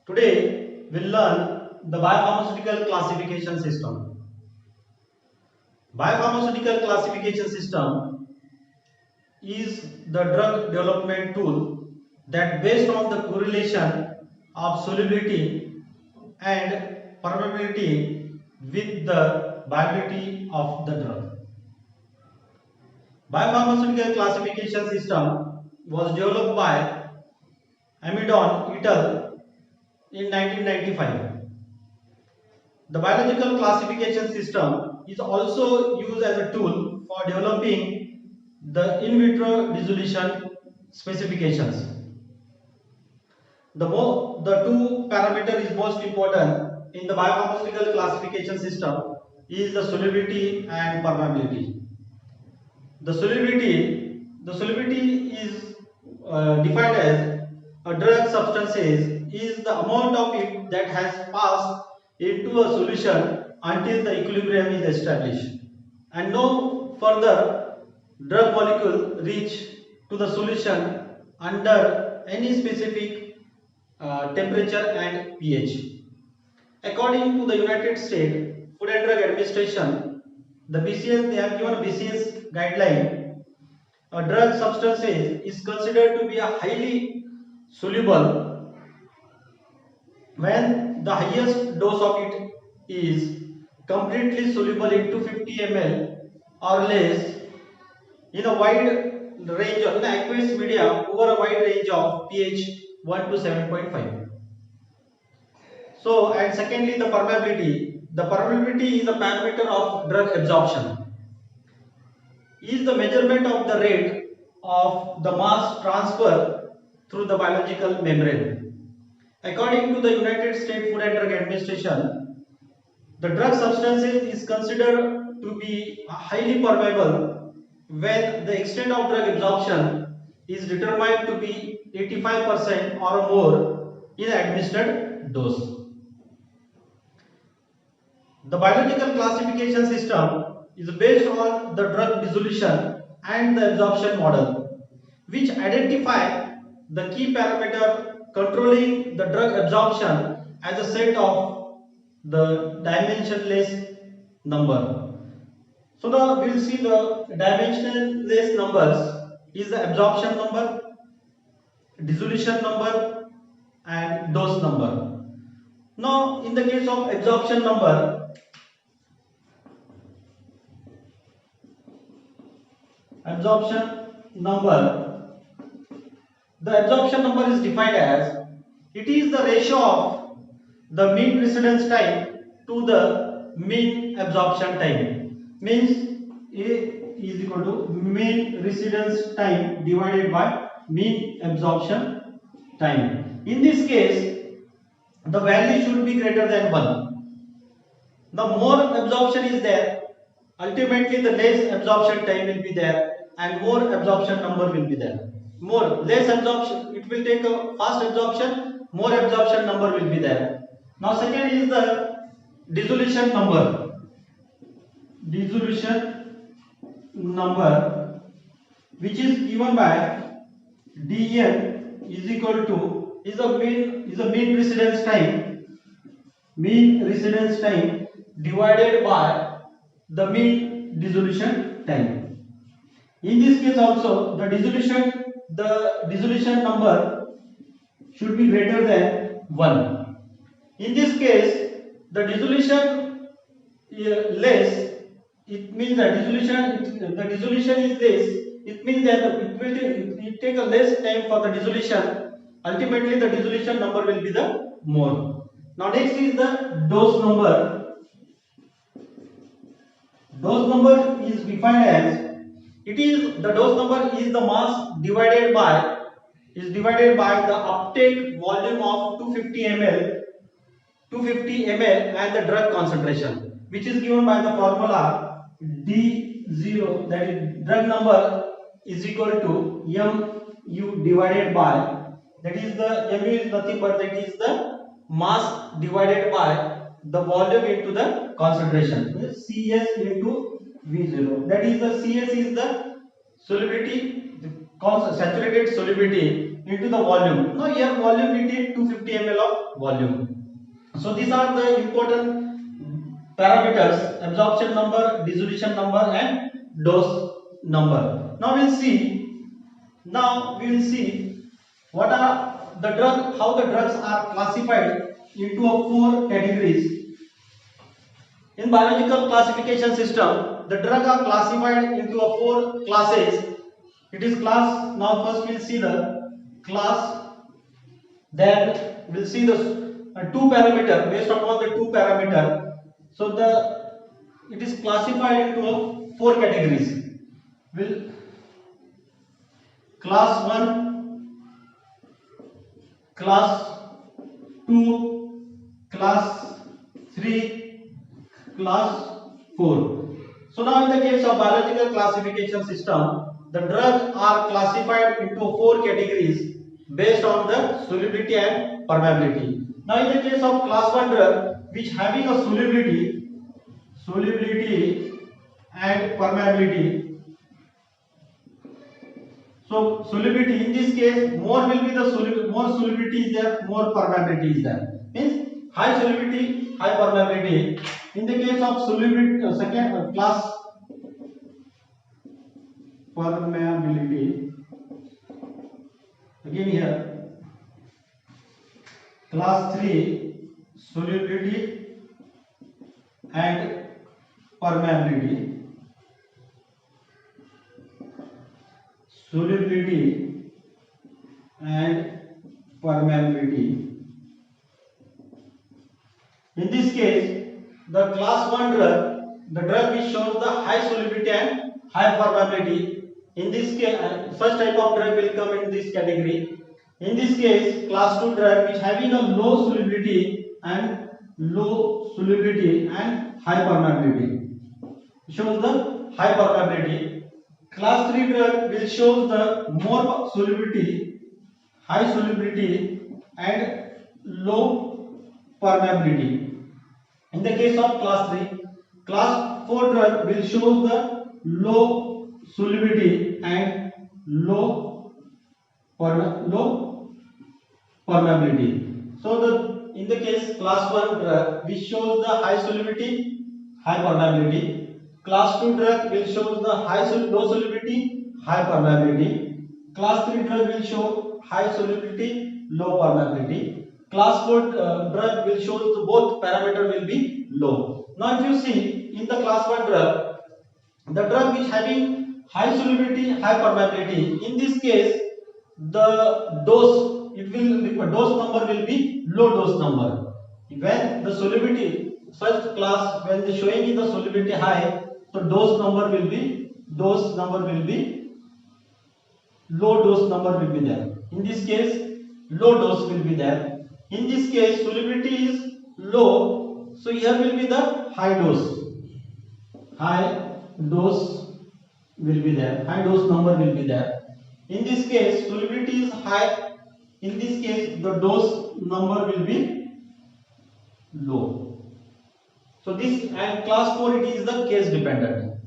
Today we'll learn the biopharmaceutical classification system. Biopharmaceutical classification system is the drug development tool that based on the correlation of solubility and permeability with the viability of the drug. Biopharmaceutical classification system was developed by Amidon et al. In 1995. The biological classification system is also used as a tool for developing the in vitro dissolution specifications. The two parameter is most important in the biopharmaceutical classification system is the solubility and permeability. The solubility is defined as a drug substances is the amount of it that has passed into a solution until the equilibrium is established, and no further drug molecule reach to the solution under any specific temperature and pH. According to the United States Food and Drug Administration, the BCS, they have given BCS guideline. A drug substance is considered to be a highly soluble when the highest dose of it is completely soluble into 50 ml or less in a wide range of in aqueous media over a wide range of pH 1 to 7.5. So, and secondly, the permeability. The permeability is a parameter of drug absorption. Is the measurement of the rate of the mass transfer through the biological membrane. According to the United States Food and Drug Administration, the drug substances is considered to be highly permeable when the extent of drug absorption is determined to be 85% or more in administered dose. The biological classification system is based on the drug dissolution and the absorption model, which identify the key parameter controlling the drug absorption as a set of the dimensionless number. So now we will see the dimensionless numbers is the absorption number, dissolution number and dose number. Now in the case of absorption number, the absorption number is defined as it is the ratio of the mean residence time to the mean absorption time. Means A is equal to mean residence time divided by mean absorption time. In this case, the value should be greater than 1. The more absorption is there, ultimately the less absorption time will be there and more absorption number will be there. Less absorption, it will take a fast absorption, more absorption number will be there. Now second is the dissolution number. Dissolution number, which is given by dn is equal to is a mean residence time divided by the mean dissolution time. In this case also the dissolution number should be greater than 1. In this case the dissolution less, it means that the dissolution is less, it means that it will take a less time for the dissolution, ultimately the dissolution number will be the more. Now next is the dose number. Dose number is defined as the dose number is the mass divided by the uptake volume of 250 ml and the drug concentration, which is given by the formula D0, that is drug number is equal to mu divided by, that is the mu is nothing but that is the mass divided by the volume into the concentration, Cs into V0. That is the Cs is the solubility, the saturated solubility into the volume. Now here volume we take 250 ml of volume. So these are the important parameters: absorption number, dissolution number, and dose number. Now we will see what are the drug, how the drugs are classified into a 4 categories. In biological classification system, the drugs are classified into a 4 classes. It is class. Now first we'll see the class, then we'll see the 2 parameter. Based upon the 2 parameter, so it is classified into a 4 categories. Will class 1, class 2, class 3, class 4. So now in the case of biological classification system, the drugs are classified into 4 categories based on the solubility and permeability. Now in the case of class 1 drug which having a solubility and permeability. So solubility, in this case more will be the more solubility is there, more permeability is there. Means high solubility, high permeability. In the case of solubility, second class permeability, again here class 3 solubility and permeability. Solubility and permeability. In this case, the class 1 drug, the drug which shows the high solubility and high permeability. In this case, such type of drug will come in this category. In this case, class 2 drug which having a low solubility and high permeability, shows the high permeability. Class 3 drug will show the more solubility, high solubility and low permeability. In the case of class 3, class 4 drug will show the low solubility and low permeability. So in the case class 1 drug which shows the high solubility, high permeability. Class 2 drug will show the low solubility, high permeability. Class 3 drug will show high solubility, low permeability. Class 4 drug will show both parameter will be low. Now if you see in the class 1 drug, the drug which having high solubility, high permeability, in this case the dose number will be low dose number. When the solubility, first class, when the showing is the solubility high, so dose number will be low dose number will be there. In this case low dose will be there. In this case solubility is low, so here will be the high dose will be there, high dose number will be there. In this case solubility is high, in this case the dose number will be low. So this, and class 4 it is the case dependent.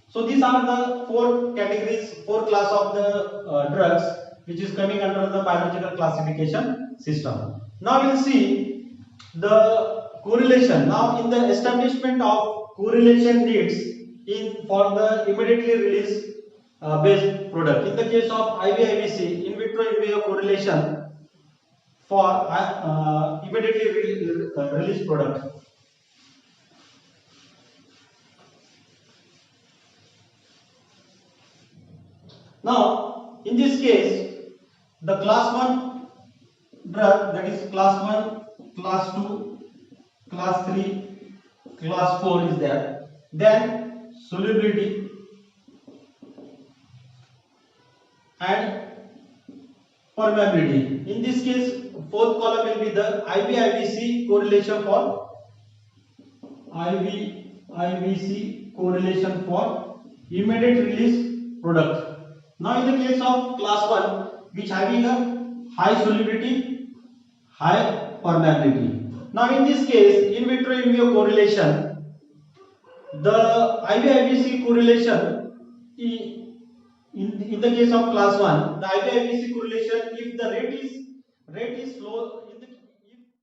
So these are the 4 categories, 4 class of the drugs which is coming under the biological classification system. Now we will see the correlation. Now in the establishment of correlation needs for the immediately release based product. In the case of IVIVC, in vitro in vivo correlation for immediately release product. Now in this case the class 1 drug, that is class 1, class 2, class 3, class 4 is there. Then solubility and permeability. In this case fourth column will be the IVIVC correlation for immediate release product. Now in the case of class 1 which having a high solubility, high permeability. Now in this case in vitro in vivo correlation, the IVIVC correlation In the case of class 1, the IB-IBC correlation, if the rate is flow